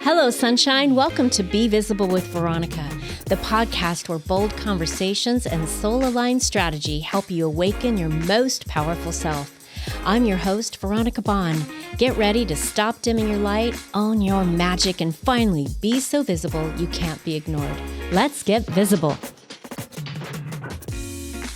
Hello, sunshine. Welcome to Be Visible with Veronica, the podcast where bold conversations and soul-aligned strategy help you awaken your most powerful self. I'm your host, Veronica Bond. Get ready to stop dimming your light, own your magic, and finally be so visible you can't be ignored. Let's get visible.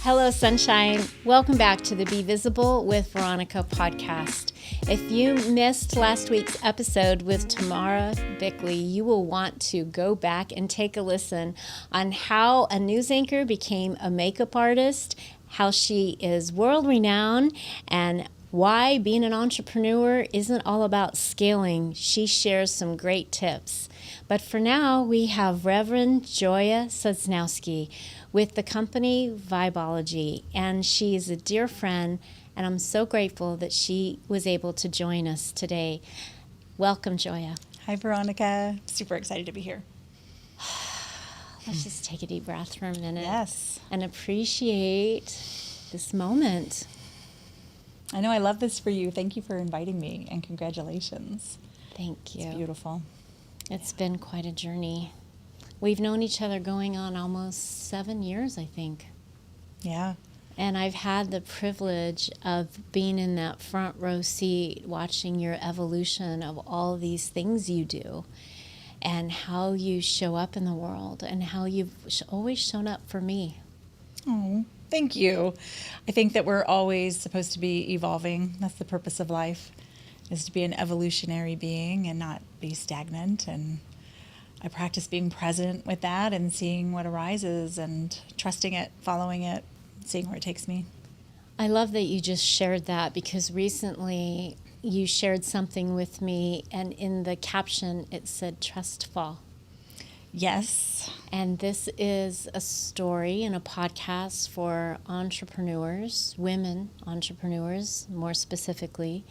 Hello, sunshine. Welcome back to the Be Visible with Veronica podcast. If you missed last week's episode with Tamara Bickley, you will want to go back and take a listen on how a news anchor became a makeup artist, how she is world-renowned, and why being an entrepreneur isn't all about scaling. She shares some great tips. But for now, we have Reverend Joya Sosnowski with the company Vibology, and she is a dear friend, and I'm so grateful that she was able to join us today. Welcome, Joya. Hi, Veronica. Super excited to be here. Let's just take a deep breath for a minute. Yes. And appreciate this moment. I know I love this for you. Thank you for inviting me, and congratulations. Thank you. It's beautiful. It's been quite a journey. We've known each other going on almost 7 years, I think. Yeah. And I've had the privilege of being in that front row seat, watching your evolution of all these things you do and how you show up in the world and how you've always shown up for me. Oh, thank you. I think that we're always supposed to be evolving. That's the purpose of life, is to be an evolutionary being and not be stagnant. And I practice being present with that and seeing what arises and trusting it, following it, seeing where it takes me. I love that you just shared that, because recently you shared something with me, and in the caption it said trust fall. Yes. And this is a story and a podcast for entrepreneurs, women entrepreneurs more specifically,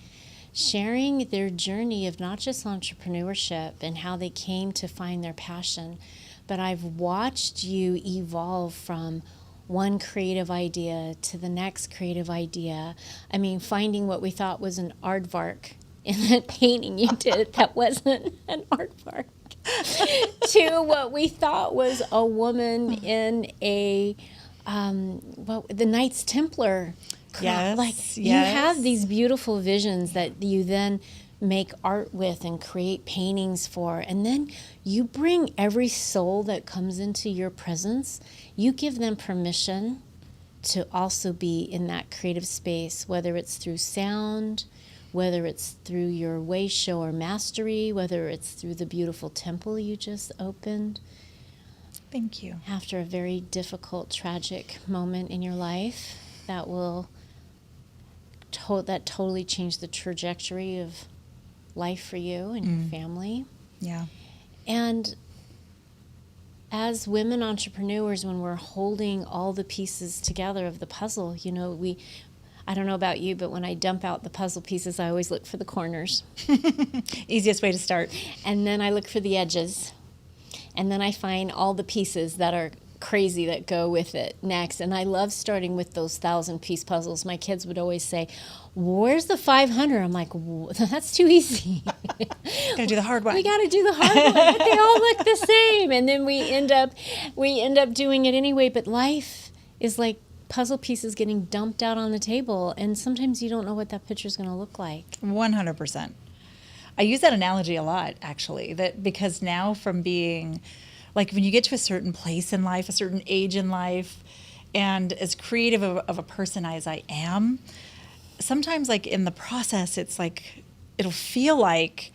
sharing their journey of not just entrepreneurship and how they came to find their passion, but I've watched you evolve from one creative idea to the next creative idea. I mean, finding what we thought was an aardvark in that painting you did that wasn't an aardvark, to what we thought was a woman in a the Knights Templar. Yes, Like, you yes. have these beautiful visions that you then make art with and create paintings for, and then you bring every soul that comes into your presence, you give them permission to also be in that creative space, whether it's through sound, whether it's through your way show or mastery, whether it's through the beautiful temple you just opened. Thank you. After a very difficult, tragic moment in your life that will that totally changed the trajectory of life for you and your family. Yeah. And as women entrepreneurs, when we're holding all the pieces together of the puzzle, you know, I don't know about you, but when I dump out the puzzle pieces, I always look for the corners. Easiest way to start. And then I look for the edges. And then I find all the pieces that are crazy that go with it next. And I love starting with those 1,000-piece puzzles. My kids would always say, "Where's the 500?" I'm like, that's too easy. Gotta do the hard one. We got to do the hard one, but they all look the same. And then we end up doing it anyway. But life is like puzzle pieces getting dumped out on the table, and sometimes you don't know what that picture is going to look like. 100%. I use that analogy a lot, actually, that because now from being, like, when you get to a certain place in life, a certain age in life, and as creative of a person as I am, sometimes, like, in the process, it's like, it'll feel like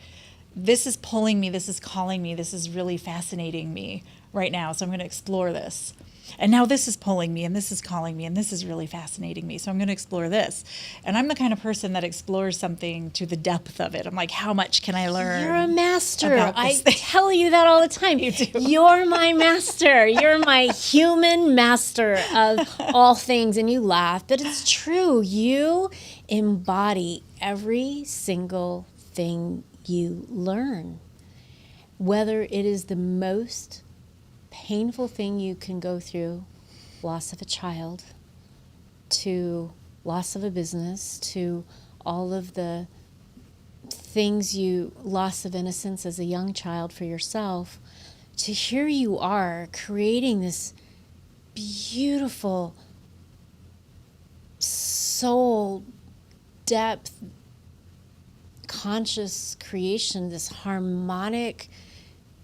this is pulling me, this is calling me, this is really fascinating me right now, so I'm going to explore this. And now this is pulling me, and this is calling me, and this is really fascinating me, so I'm going to explore this. And I'm the kind of person that explores something to the depth of it. I'm like, how much can I learn? You're a master. about this thing? Tell you that all the time. You do. You're my master. You're my human master of all things. And you laugh, but it's true. You embody every single thing you learn, whether it is the most painful thing you can go through, loss of a child, to loss of a business, to all of the loss of innocence as a young child for yourself, to here you are creating this beautiful soul depth, conscious creation, this harmonic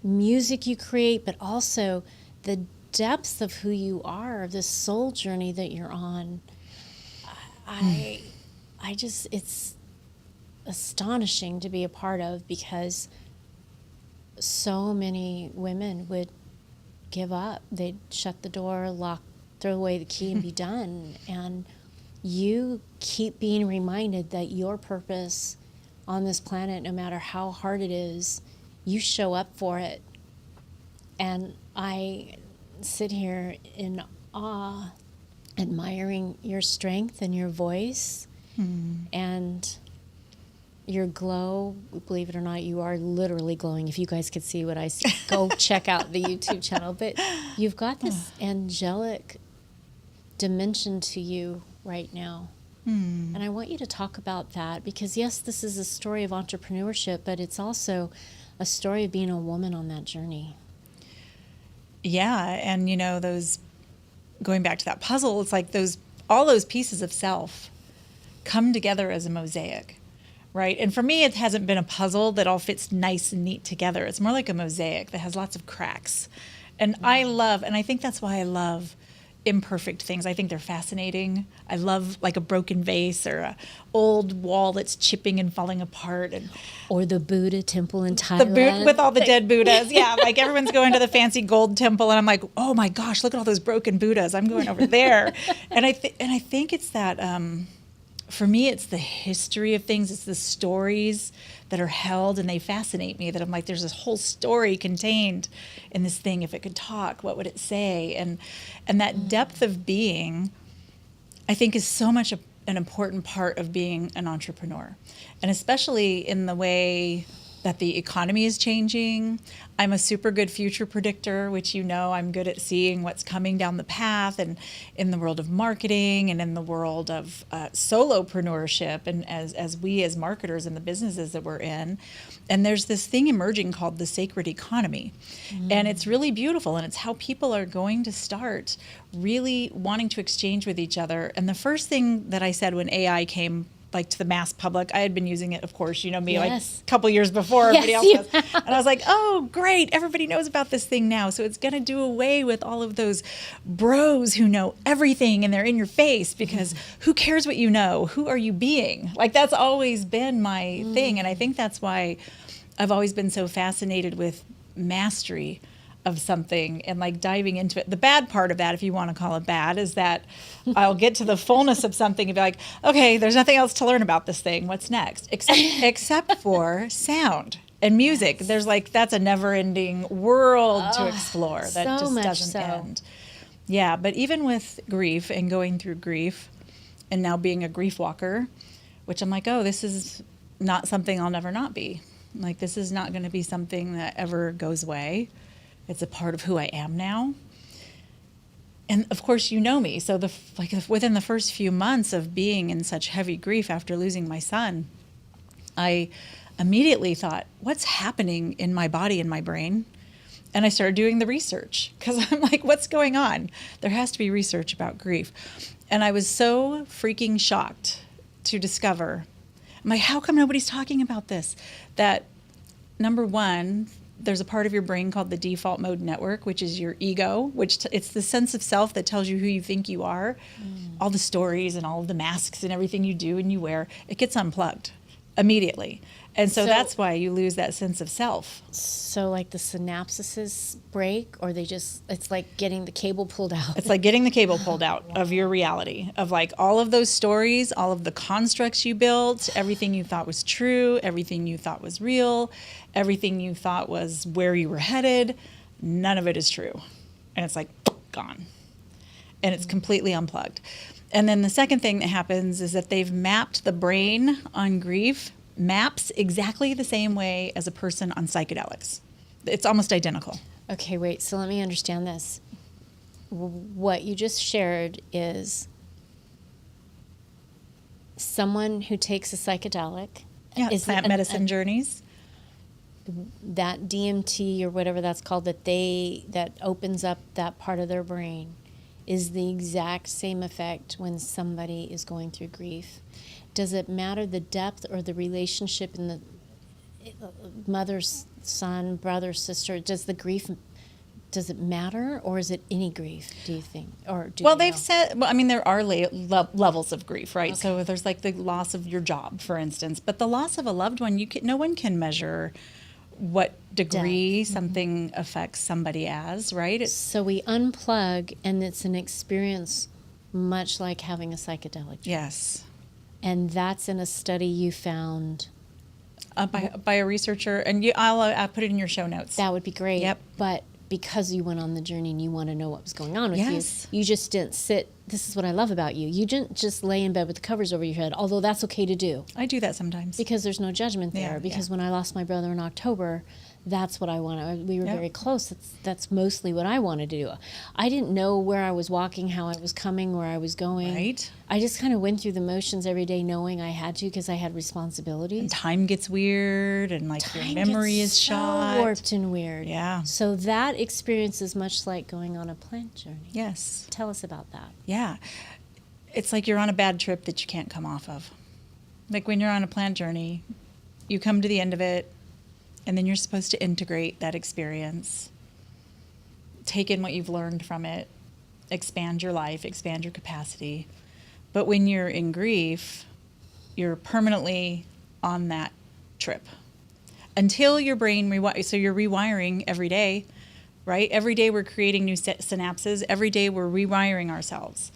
music you create, but also the depths of who you are, this soul journey that you're on. I just, it's astonishing to be a part of, because so many women would give up. They'd shut the door, throw away the key and be done. And you keep being reminded that your purpose on this planet, no matter how hard it is, you show up for it. And I sit here in awe, admiring your strength and your voice and your glow. Believe it or not, you are literally glowing. If you guys could see what I see, go check out the YouTube channel. But you've got this angelic dimension to you right now. And I want you to talk about that, because yes, this is a story of entrepreneurship, but it's also a story of being a woman on that journey. Yeah, and going back to that puzzle, it's like all those pieces of self come together as a mosaic, right? And for me, it hasn't been a puzzle that all fits nice and neat together. It's more like a mosaic that has lots of cracks. And I think that's why I love imperfect things. I think they're fascinating. I love like a broken vase or a old wall that's chipping and falling apart, or the Buddha temple in Thailand. The Buddha with all the dead Buddhas. Yeah, like everyone's going to the fancy gold temple, and I'm like, oh my gosh, look at all those broken Buddhas. I'm going over there. And I think it's that for me, it's the history of things. It's the stories that are held, and they fascinate me, that I'm like, there's this whole story contained in this thing. If it could talk, what would it say? And that depth of being, I think, is so much an important part of being an entrepreneur. And especially in the way that the economy is changing. I'm a super good future predictor, which I'm good at seeing what's coming down the path, and in the world of marketing and in the world of solopreneurship, and as we as marketers in the businesses that we're in. And there's this thing emerging called the sacred economy. And it's really beautiful, and it's how people are going to start really wanting to exchange with each other. And the first thing that I said when AI came to the mass public, I had been using it, of course, me, yes. like a couple years before everybody else was. And I was like, oh, great, everybody knows about this thing now. So it's going to do away with all of those bros who know everything and they're in your face, because who cares what you know? Who are you being? Like, that's always been my thing. And I think that's why I've always been so fascinated with mastery of something and like diving into it. The bad part of that, if you want to call it bad, is that I'll get to the fullness of something and be like, okay, there's nothing else to learn about this thing. What's next? Except for sound and music. There's that's a never-ending world to explore that so just doesn't end. Yeah, but even with grief and going through grief and now being a grief walker, which I'm like, oh, this is not something I'll never not be. Like, this is not going to be something that ever goes away. It's a part of who I am now. And of course, you know me. So within the first few months of being in such heavy grief after losing my son, I immediately thought, what's happening in my body and my brain? And I started doing the research, because I'm like, what's going on? There has to be research about grief. And I was so freaking shocked to discover, I'm like, how come nobody's talking about this? That, number one, there's a part of your brain called the default mode network, which is your ego, which it's the sense of self that tells you who you think you are. All the stories and all of the masks and everything you do and you wear, it gets unplugged immediately. And so that's why you lose that sense of self. So like the synapses break, or it's like getting the cable pulled out. It's like getting the cable pulled out of your reality, of like all of those stories, all of the constructs you built, everything you thought was true, everything you thought was real, everything you thought was where you were headed. None of it is true. And it's like gone. And it's completely unplugged. And then the second thing that happens is that they've mapped the brain on grief, maps exactly the same way as a person on psychedelics. It's almost identical. Okay, wait. So let me understand this. What you just shared is someone who takes a psychedelic Yeah, plant medicine journeys. That DMT or whatever that's called, that opens up that part of their brain, is the exact same effect when somebody is going through grief. Does it matter the depth or the relationship in the mother, son, brother, sister? Does it matter, or is it any grief, do you think? They've said, there are levels of grief, right? Okay. So there's like the loss of your job, for instance, but the loss of a loved one, no one can measure what degree something affects somebody as, right? So we unplug, and it's an experience much like having a psychedelic. Yes. And that's in a study you found? By a researcher, and I'll put it in your show notes. That would be great. Yep. But because you went on the journey and you want to know what was going on with you, you just didn't sit. This is what I love about you. You didn't just lay in bed with the covers over your head, although that's okay to do. I do that sometimes. Because there's no judgment there. Because when I lost my brother in October, that's what I wanted. We were very close. That's mostly what I wanted to do. I didn't know where I was walking, how I was coming, where I was going. Right. I just kind of went through the motions every day knowing I had to, because I had responsibilities. And time gets weird, and your memory is shot. So warped and weird. Yeah. So that experience is much like going on a plant journey. Yes. Tell us about that. Yeah. It's like you're on a bad trip that you can't come off of. Like when you're on a plant journey, you come to the end of it, and then you're supposed to integrate that experience, take in what you've learned from it, expand your life, expand your capacity. But when you're in grief, you're permanently on that trip until your brain so you're rewiring every day, right? Every day we're creating new synapses. Every day we're rewiring ourselves.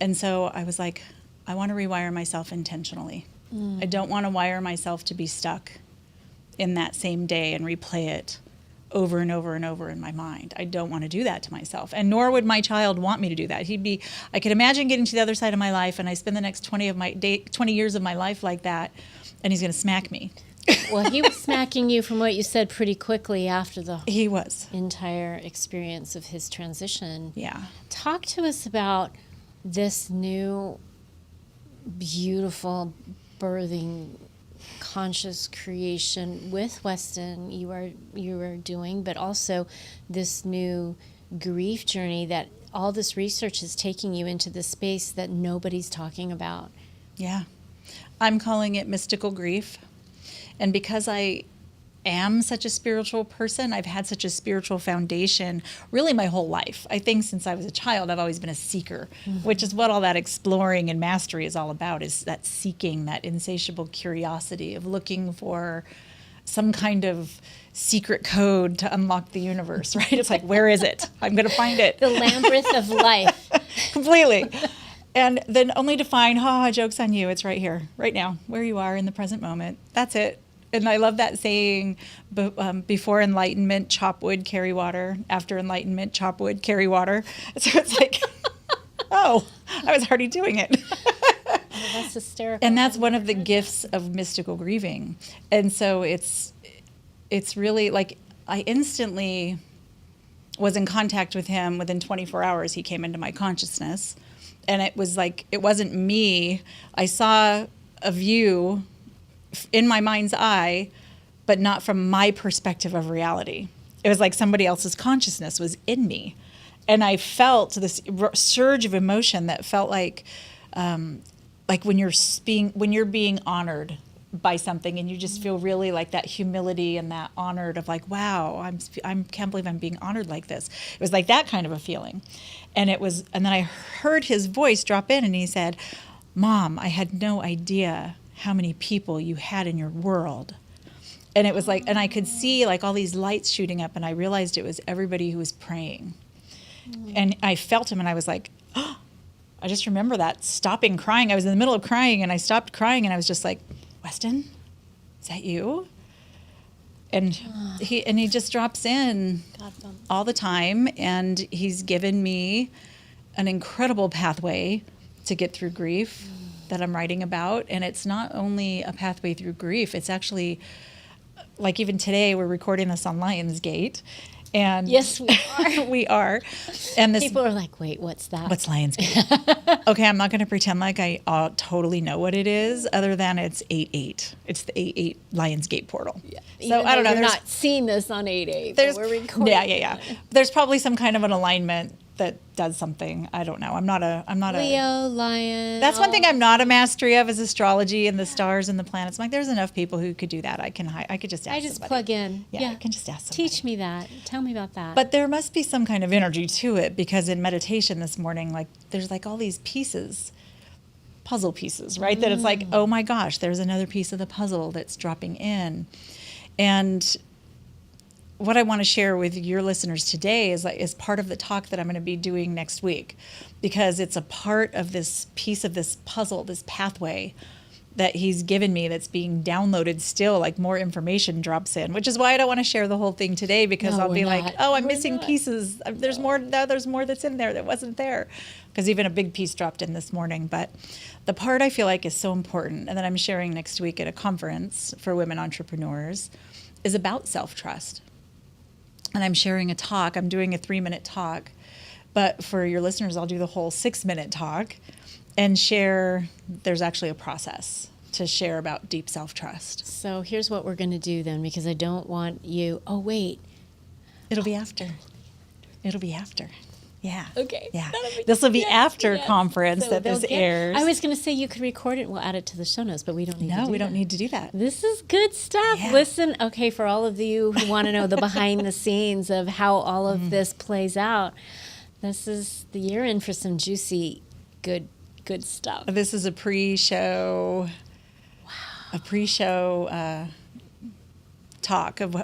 And so I was like, I want to rewire myself intentionally. I don't want to wire myself to be stuck in that same day and replay it over and over and over in my mind. I don't want to do that to myself. And nor would my child want me to do that. I could imagine getting to the other side of my life, and I spend the next 20 years of my life like that, and he's going to smack me. Well, he was smacking you, from what you said, pretty quickly after the entire experience of his transition. Yeah. Talk to us about this new, beautiful, birthing, conscious creation with Weston you are doing, but also this new grief journey that all this research is taking you into the space that nobody's talking about. Yeah. I'm calling it mystical grief. And because I am such a spiritual person, I've had such a spiritual foundation really my whole life. I think since I was a child, I've always been a seeker, which is what all that exploring and mastery is all about, is that seeking, that insatiable curiosity of looking for some kind of secret code to unlock the universe, right? It's like, where is it? I'm going to find it. The labyrinth of life. Completely. And then only to find, joke's on you. It's right here, right now, where you are in the present moment. That's it. And I love that saying, before enlightenment, chop wood, carry water. After enlightenment, chop wood, carry water. So it's like, I was already doing it. That's hysterical. And that's one of the gifts of mystical grieving. And so it's really like, I instantly was in contact with him. Within 24 hours, he came into my consciousness. And it was like, it wasn't me. I saw a view in my mind's eye, but not from my perspective of reality. It was like somebody else's consciousness was in me. And I felt this surge of emotion that felt like when you're being honored by something, and you just feel really like that humility and that honored of like, wow, I can't believe I'm being honored like this. It was like that kind of a feeling. And then I heard his voice drop in, and he said, "Mom, I had no idea how many people you had in your world." And it was like, and I could see like all these lights shooting up, and I realized it was everybody who was praying. And I felt him, and I was like, I just remember that, stopping crying. I was in the middle of crying, and I stopped crying, and I was just like, Weston, is that you? And he just drops in all the time, and he's given me an incredible pathway to get through grief that I'm writing about. And it's not only a pathway through grief, it's actually, like even today, we're recording this on Lionsgate, And Yes, we are. we are. And this People are like, wait, what's that? what's Lionsgate? Okay, I'm not going to pretend like I totally know what it is, other than it's 8/8. It's the 8/8 Lionsgate portal. Yeah. So I don't know. You're not seeing this on 8/8. There's But we're recording. yeah. There's probably some kind of an alignment that does something. I don't know. I'm not a Leo, Lion. That's one thing I'm not a mastery of, is astrology and the stars and the planets. I'm like, there's enough people who could do that. I could just ask I just somebody. plug in. Yeah, I can just ask somebody. Teach me that. Tell me about that. But there must be some kind of energy to it, because in meditation this morning, like, there's like all these pieces, puzzle pieces, right? That it's like, oh my gosh, there's another piece of the puzzle that's dropping in. And what I want to share with your listeners today is part of the talk that I'm going to be doing next week, because it's a part of this piece of this puzzle, this pathway that he's given me that's being downloaded still, like more information drops in, which is why I don't want to share the whole thing today, because I'll be like, oh, I'm missing pieces. There's more that's in there that wasn't there, because even a big piece dropped in this morning. But the part I feel like is so important, and that I'm sharing next week at a conference for women entrepreneurs, is about self-trust. And I'm sharing a talk. I'm doing a 3-minute talk, but for your listeners, I'll do the whole 6-minute talk and share. There's actually a process to share about deep self-trust. So here's what we're going to do then, because I don't want you. Oh, wait. It'll be after. It'll be after. Yeah. Okay. Yeah. This will be after conference So that this airs. I was going to say you could record it and we'll add it to the show notes, but we don't need to do that. No, we don't need to do that. This is good stuff. Yeah. Listen, okay, for all of you who want to know the behind the scenes of how all of this plays out, you're in for some juicy, good stuff. This is a pre-show. Wow. A pre-show talk of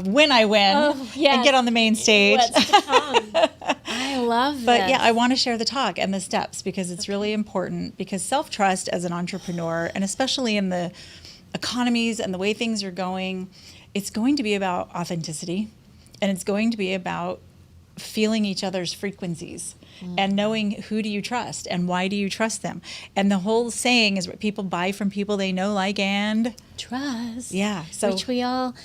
when I win and get on the main stage. What's to come. I love this. But yeah, I want to share the talk and the steps, because it's really important, because self-trust as an entrepreneur, and especially in the economies and the way things are going, it's going to be about authenticity, and it's going to be about feeling each other's frequencies and knowing who do you trust and why do you trust them. And the whole saying is what people buy from people they know, like, and trust. Yeah. So which we all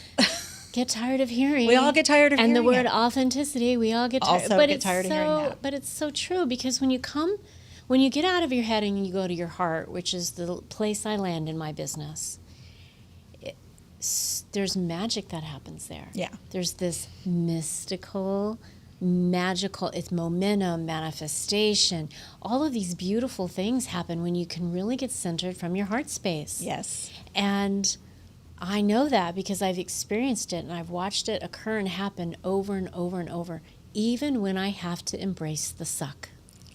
get tired of hearing. We all get tired of hearing And the word it. authenticity, we all get tired. Also get tired of hearing that. But it's so true, because when you get out of your head and you go to your heart, which is the place I land in my business, there's magic that happens there. Yeah. There's this mystical, magical, it's momentum, manifestation. All of these beautiful things happen when you can really get centered from your heart space. Yes. And I know that because I've experienced it and I've watched it occur and happen over and over and over, even when I have to embrace the suck.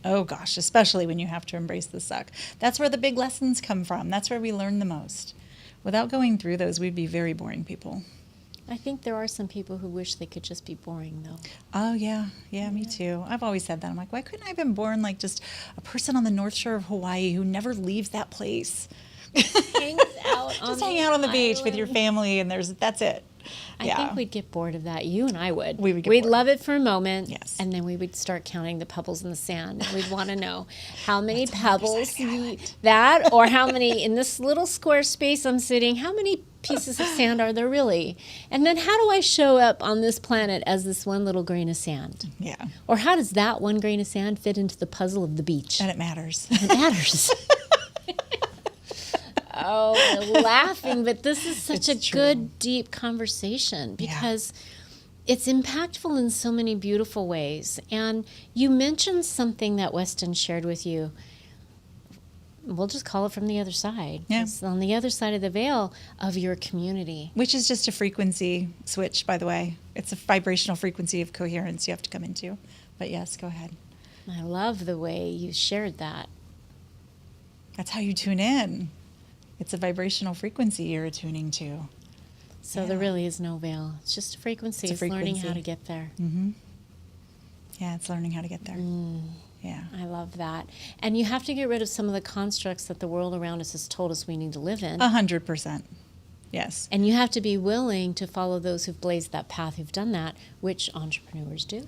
Oh gosh, especially when you have to embrace the suck. That's where the big lessons come from. That's where we learn the most. Without going through those, we'd be very boring people. I think there are some people who wish they could just be boring, though. Oh, yeah. Yeah, me too. I've always said that. I'm like, why couldn't I have been born like just a person on the North Shore of Hawaii who never leaves that place? Hangs out Just hang out on the beach with your family, and that's it. I think we'd get bored of that. You and I would. We'd bored. Love it for a moment. Yes. And then we would start counting the pebbles in the sand. And we'd want to know how many pebbles that, or how many in this little square space I'm sitting, how many pieces of sand are there really? And then how do I show up on this planet as this one little grain of sand? Yeah. Or how does that one grain of sand fit into the puzzle of the beach? And it matters. It matters. Oh, we're laughing, but this is such a good, deep conversation because it's impactful in so many beautiful ways. And you mentioned something that Weston shared with you. We'll just call it from the other side. Yeah. It's on the other side of the veil of your community. Which is just a frequency switch, by the way. It's a vibrational frequency of coherence you have to come into. But yes, go ahead. I love the way you shared that. That's how you tune in. It's a vibrational frequency you're attuning to. So there really is no veil. It's just a frequency. It's learning how to get there. Mm-hmm. Yeah, it's learning how to get there. Yeah. I love that. And you have to get rid of some of the constructs that the world around us has told us we need to live in. 100%. Yes. And you have to be willing to follow those who've blazed that path, who've done that, which entrepreneurs do.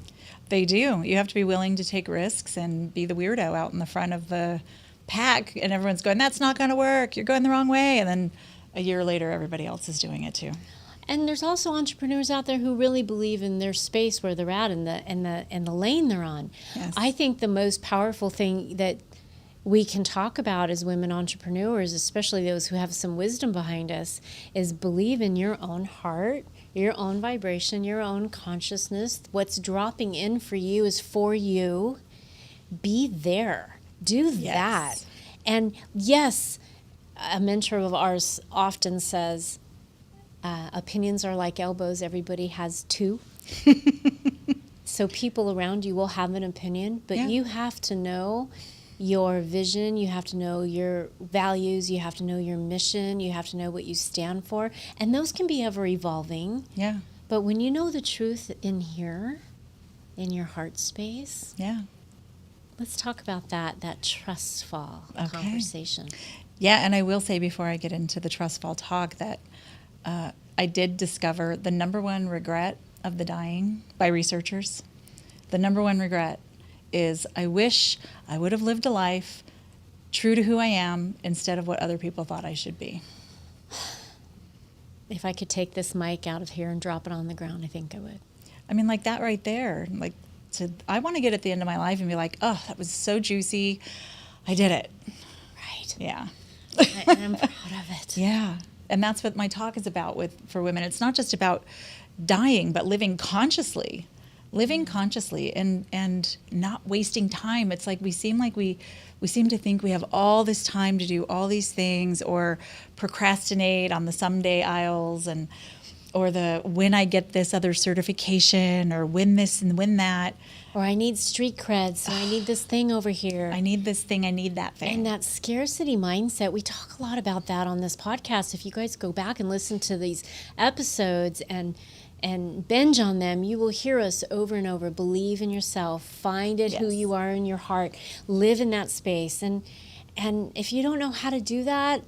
They do. You have to be willing to take risks and be the weirdo out in the front of the pack, and everyone's going, that's not going to work, you're going the wrong way, and then a year later everybody else is doing it too. And there's also entrepreneurs out there who really believe in their space where they're at and the lane they're on. Yes. I think the most powerful thing that we can talk about as women entrepreneurs, especially those who have some wisdom behind us, is believe in your own heart, your own vibration, your own consciousness. What's dropping in for you is for you. Be there. Do that. And yes, a mentor of ours often says, opinions are like elbows. Everybody has two. So people around you will have an opinion, but you have to know your vision, you have to know your values, you have to know your mission, you have to know what you stand for. And those can be ever evolving. Yeah. But when you know the truth in here, in your heart space, let's talk about that trust fall conversation. Yeah, and I will say before I get into the trust fall talk that I did discover the number one regret of the dying by researchers. The number one regret is I wish I would have lived a life true to who I am instead of what other people thought I should be. If I could take this mic out of here and drop it on the ground, I think I would. I mean, like that right there. Like, I want to get at the end of my life and be like, oh, that was so juicy. I did it. Right. Yeah. And I'm proud of it. Yeah. And that's what my talk is about for women. It's not just about dying, but living consciously and not wasting time. It's like we seem to think we have all this time to do all these things or procrastinate on the someday aisles or the when I get this other certification or win this and win that. Or I need street cred, so I need this thing over here. I need this thing, I need that thing. And that scarcity mindset, we talk a lot about that on this podcast. If you guys go back and listen to these episodes and binge on them, you will hear us over and over. Believe in yourself. Find it who you are in your heart. Live in that space. And if you don't know how to do that,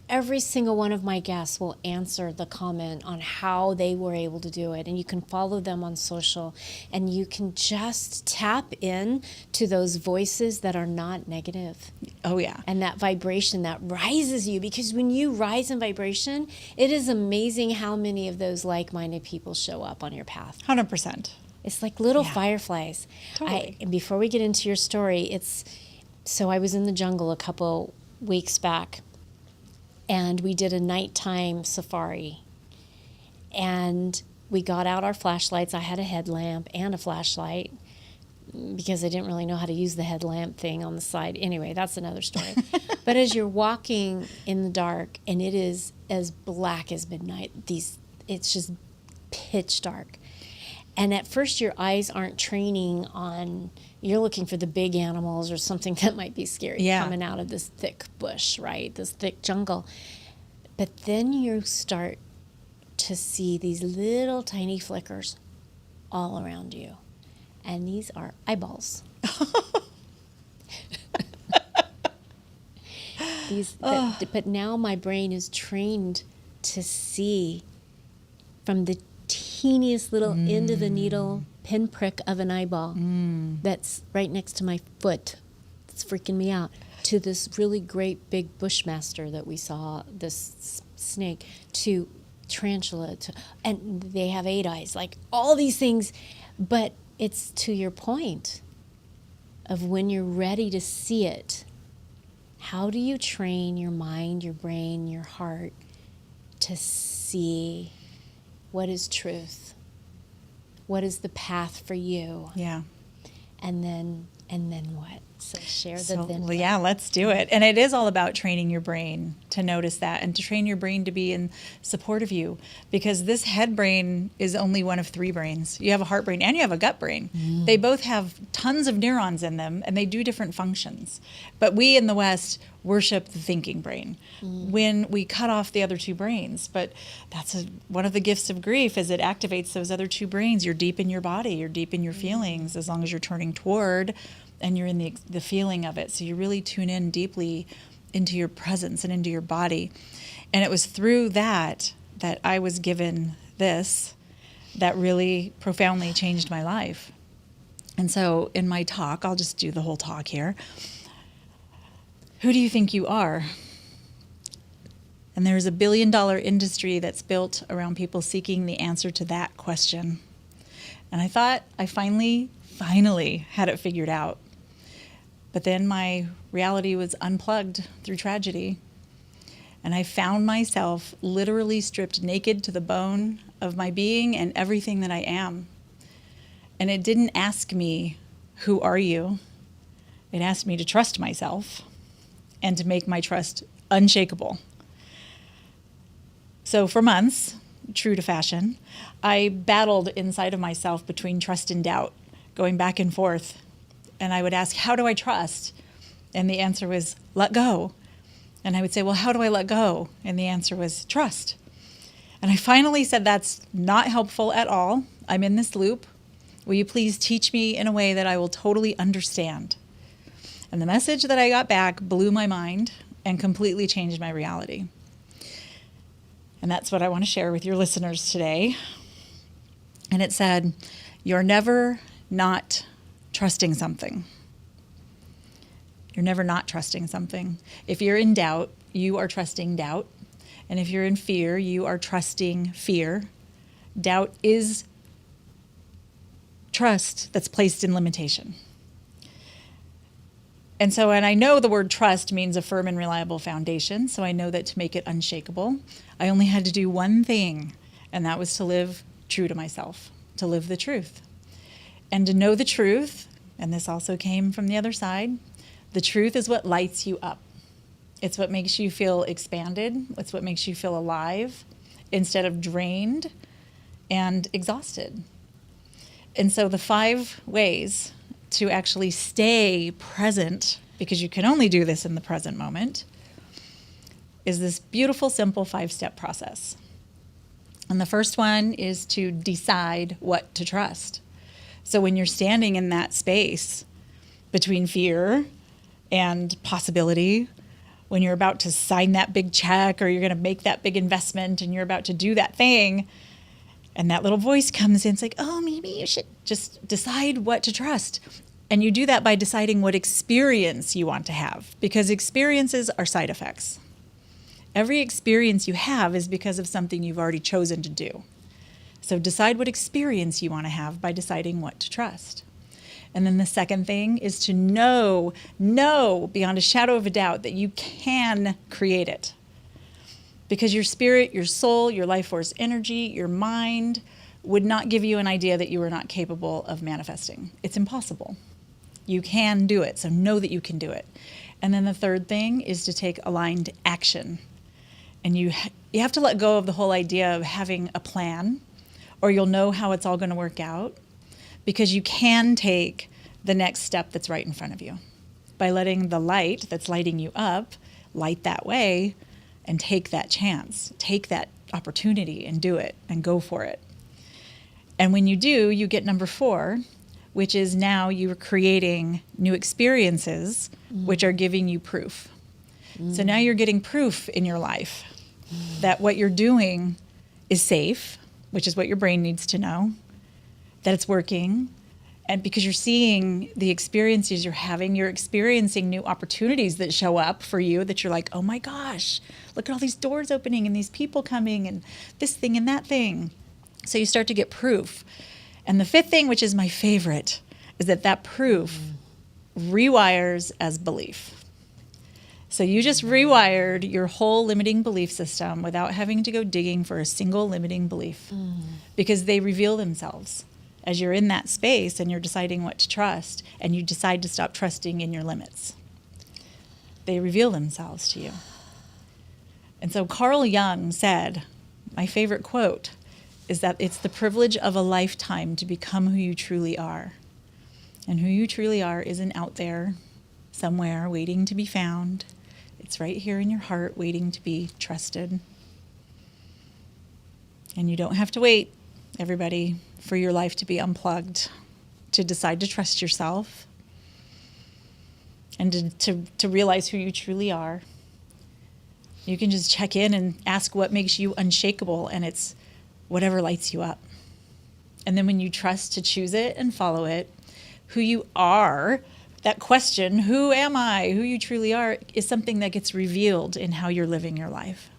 every single one of my guests will answer the comment on how they were able to do it. And you can follow them on social. And you can just tap in to those voices that are not negative. Oh, yeah. And that vibration that rises you. Because when you rise in vibration, it is amazing how many of those like-minded people show up on your path. 100%. It's like little fireflies. Totally. And before we get into your story, so I was in the jungle a couple weeks back. And we did a nighttime safari. And we got out our flashlights. I had a headlamp and a flashlight because I didn't really know how to use the headlamp thing on the side. Anyway, that's another story. But as you're walking in the dark, and it is as black as midnight, it's just pitch dark. And at first your eyes aren't training on, you're looking for the big animals or something that might be scary coming out of this thick bush, right? This thick jungle. But then you start to see these little tiny flickers all around you. And these are eyeballs. But now my brain is trained to see from the teeniest little end of the needle pinprick of an eyeball that's right next to my foot. It's freaking me out. To this really great big bushmaster that we saw, this snake, to tarantula, and they have 8 eyes, like all these things. But it's to your point of when you're ready to see it, how do you train your mind, your brain, your heart to see what is truth? What is the path for you? Yeah. And then what? So share the then. Well, yeah, let's do it. And it is all about training your brain to notice that and to train your brain to be in support of you, because this head brain is only one of 3 brains. You have a heart brain and you have a gut brain. They both have tons of neurons in them and they do different functions. But we in the West worship the thinking brain when we cut off the other 2 brains. But that's one of the gifts of grief, is it activates those other 2 brains. You're deep in your body, you're deep in your feelings, as long as you're turning toward and you're in the feeling of it. So you really tune in deeply into your presence and into your body. And it was through that I was given this that really profoundly changed my life. And so in my talk, I'll just do the whole talk here. Who do you think you are? And there's a $1 billion industry that's built around people seeking the answer to that question. And I thought I finally had it figured out. But then my reality was unplugged through tragedy. And I found myself literally stripped naked to the bone of my being and everything that I am. And it didn't ask me, who are you? It asked me to trust myself and to make my trust unshakable. So for months, true to fashion, I battled inside of myself between trust and doubt, going back and forth. And I would ask, how do I trust? And the answer was, let go. And I would say, well, how do I let go? And the answer was, trust. And I finally said, that's not helpful at all. I'm in this loop. Will you please teach me in a way that I will totally understand? And the message that I got back blew my mind and completely changed my reality. And that's what I want to share with your listeners today. And it said, you're never not trusting something. You're never not trusting something. If you're in doubt, you are trusting doubt. And if you're in fear, you are trusting fear. Doubt is trust that's placed in limitation. And so, and I know the word trust means a firm and reliable foundation, so I know that to make it unshakable, I only had to do one thing, and that was to live true to myself, to live the truth. And to know the truth, and this also came from the other side, the truth is what lights you up. It's what makes you feel expanded. It's what makes you feel alive instead of drained and exhausted. And so the 5 ways to actually stay present, because you can only do this in the present moment, is this beautiful, simple 5-step process. And the first one is to decide what to trust. So when you're standing in that space between fear and possibility, when you're about to sign that big check or you're going to make that big investment and you're about to do that thing, and that little voice comes in, it's like, oh, maybe you should just decide what to trust. And you do that by deciding what experience you want to have, because experiences are side effects. Every experience you have is because of something you've already chosen to do. So decide what experience you want to have by deciding what to trust. And then the second thing is to know beyond a shadow of a doubt that you can create it. Because your spirit, your soul, your life force energy, your mind would not give you an idea that you were not capable of manifesting. It's impossible. You can do it, so know that you can do it. And then the third thing is to take aligned action. And you have to let go of the whole idea of having a plan, or you'll know how it's all going to work out, because you can take the next step that's right in front of you by letting the light that's lighting you up light that way and take that chance, take that opportunity and do it and go for it. And when you do, you get number 4, which is now you are creating new experiences, which are giving you proof. So now you're getting proof in your life that what you're doing is safe, which is what your brain needs to know, that it's working. And because you're seeing the experiences you're having, you're experiencing new opportunities that show up for you that you're like, oh my gosh, look at all these doors opening and these people coming and this thing and that thing. So you start to get proof. And the 5th thing, which is my favorite, is that proof rewires as belief. So you just rewired your whole limiting belief system without having to go digging for a single limiting belief, because they reveal themselves as you're in that space and you're deciding what to trust and you decide to stop trusting in your limits. They reveal themselves to you. And so Carl Jung said, my favorite quote is that it's the privilege of a lifetime to become who you truly are. And who you truly are isn't out there somewhere waiting to be found. It's right here in your heart waiting to be trusted. And you don't have to wait, everybody, for your life to be unplugged, to decide to trust yourself and to realize who you truly are. You can just check in and ask what makes you unshakable, and it's whatever lights you up. And then when you trust to choose it and follow it, who you are, that question, who am I, who you truly are, is something that gets revealed in how you're living your life.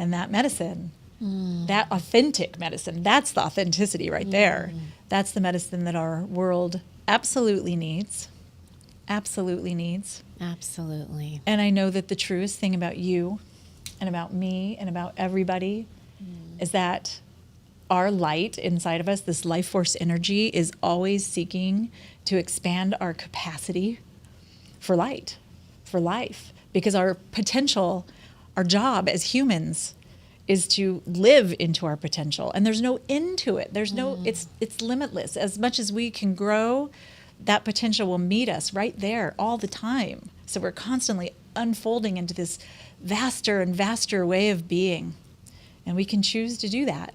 And that medicine, that authentic medicine, that's the authenticity right there. That's the medicine that our world absolutely needs. Absolutely needs. Absolutely. And I know that the truest thing about you and about me and about everybody is that our light inside of us, this life force energy, is always seeking to expand our capacity for light, for life. Because our potential, our job as humans is to live into our potential. And there's no end to it. There's no, it's limitless. As much as we can grow, that potential will meet us right there all the time. So we're constantly unfolding into this vaster and vaster way of being. And we can choose to do that.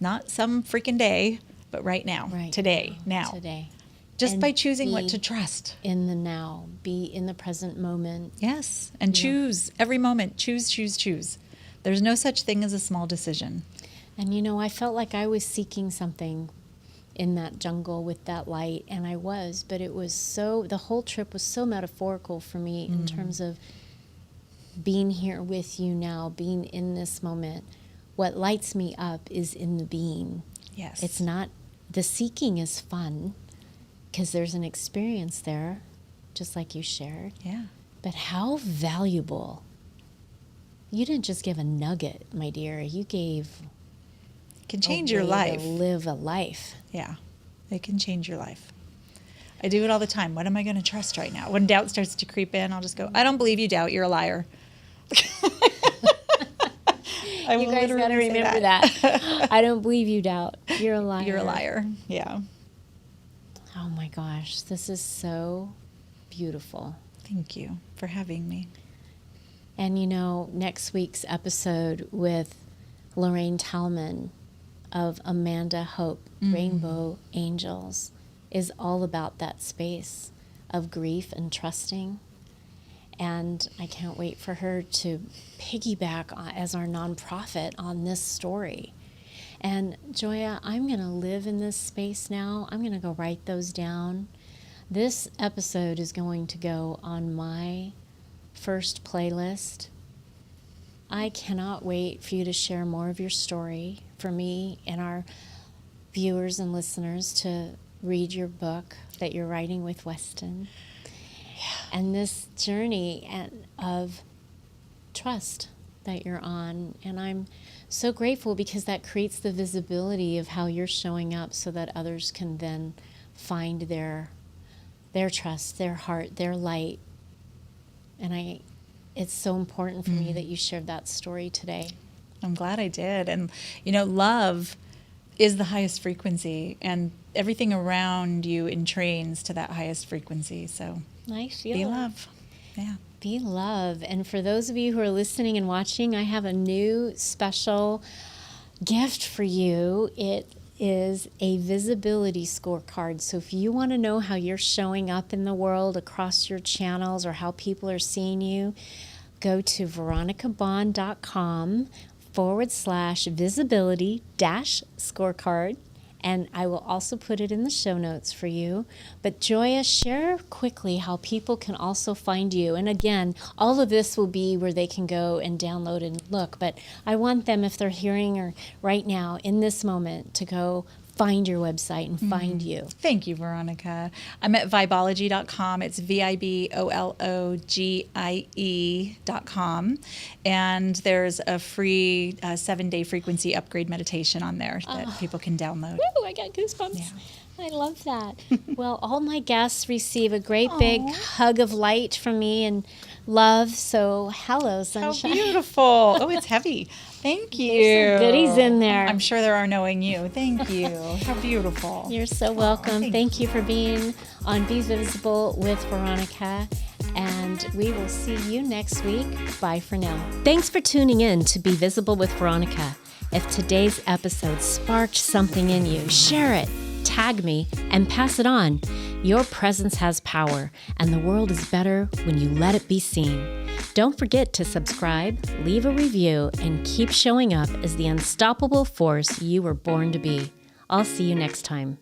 Not some freaking day, but right now, today, now. Today. Just And by choosing what be to trust. in the now, be in the present moment. Yes. And choose every moment. Choose, choose, choose. There's no such thing as a small decision. And you know, I felt like I was seeking something in that jungle with that light, and I was, but it was so, the whole trip was so metaphorical for me in terms of being here with you now, being in this moment. What lights me up is in the being. Yes. It's not, the seeking is fun because there's an experience there, just like you shared. Yeah. But how valuable. You didn't just give a nugget, my dear. You gave Can change a your way life. to live a life. Yeah. It can change your life. I do it all the time. What am I going to trust right now? When doubt starts to creep in, I'll just go, I don't believe you, doubt. You're a liar. You guys got to remember that. I don't believe you, doubt. You're a liar. You're a liar. Yeah. Oh my gosh. This is so beautiful. Thank you for having me. And you know, next week's episode with Lorraine Talman of Amanda Hope, Rainbow Angels, is all about that space of grief and trusting. And I can't wait for her to piggyback as our nonprofit on this story. And Joya, I'm going to live in this space now. I'm going to go write those down. This episode is going to go on my first playlist. I cannot wait for you to share more of your story, for me and our viewers and listeners to read your book that you're writing with Weston. Yeah. And this journey of trust that you're on. And I'm so grateful because that creates the visibility of how you're showing up so that others can then find their trust, their heart, their light. And it's so important for me that you shared that story today. I'm glad I did. And, you know, love is the highest frequency, and everything around you entrains to that highest frequency. So I feel be it. love. Yeah. Be love. And for those of you who are listening and watching, I have a new special gift for you. It is a visibility scorecard. So if you want to know how you're showing up in the world across your channels or how people are seeing you, go to veronicabond.com/visibility-scorecard. And I will also put it in the show notes for you. But Joya, share quickly how people can also find you. And again, all of this will be where they can go and download and look. But I want them, if they're hearing or right now in this moment, to go find your website and find you. Thank you, Veronica. I'm at vibology.com. It's VIBOLOGIE.com. And there's a free 7-day frequency upgrade meditation on there that people can download. Woo, I got goosebumps. Yeah. I love that. Well, all my guests receive a great big hug of light from me and love. So, hello, sunshine. How beautiful. Oh, it's heavy. Thank you. There's some goodies in there. I'm sure there are knowing you. Thank you. How beautiful. You're so welcome. thank Thank you for being on Be Visible with Veronica. And we will see you next week. Bye for now. Thanks for tuning in to Be Visible with Veronica. If today's episode sparked something in you, share it, tag me, and pass it on. Your presence has power, and the world is better when you let it be seen. Don't forget to subscribe, leave a review, and keep showing up as the unstoppable force you were born to be. I'll see you next time.